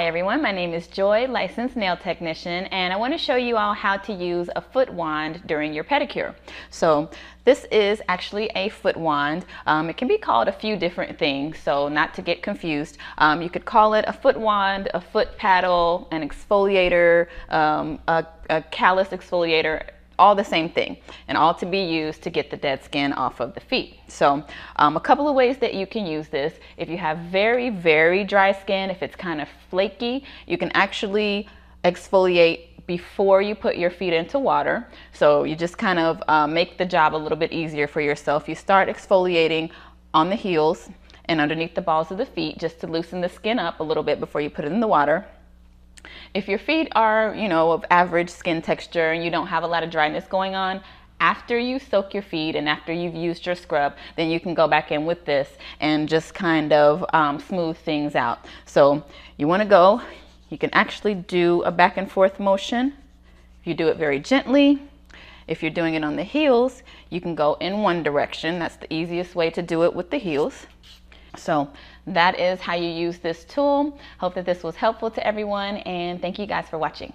everyone, my name is Joy, licensed nail technician, and I want to show you all how to use a foot wand during your pedicure. So this is actually a foot wand. It can be called a few different things, so not to get confused. You could call it a foot wand, a foot paddle, an exfoliator, a callus exfoliator, all the same thing, and all to be used to get the dead skin off of the feet. So a couple of ways that you can use this. If you have very, very dry skin, if it's kind of flaky, you can actually exfoliate before you put your feet into water. So you just kind of make the job a little bit easier for yourself. You start exfoliating on the heels and underneath the balls of the feet just to loosen the skin up a little bit before you put it in the water. If your feet are, of average skin texture and you don't have a lot of dryness going on, after you soak your feet and after you've used your scrub, then you can go back in with this and just kind of smooth things out. So you want to go, you can actually do a back and forth motion. If you do it very gently, if you're doing it on the heels, you can go in one direction. That's the easiest way to do it with the heels. So that is how you use this tool. Hope that this was helpful to everyone, and thank you guys for watching.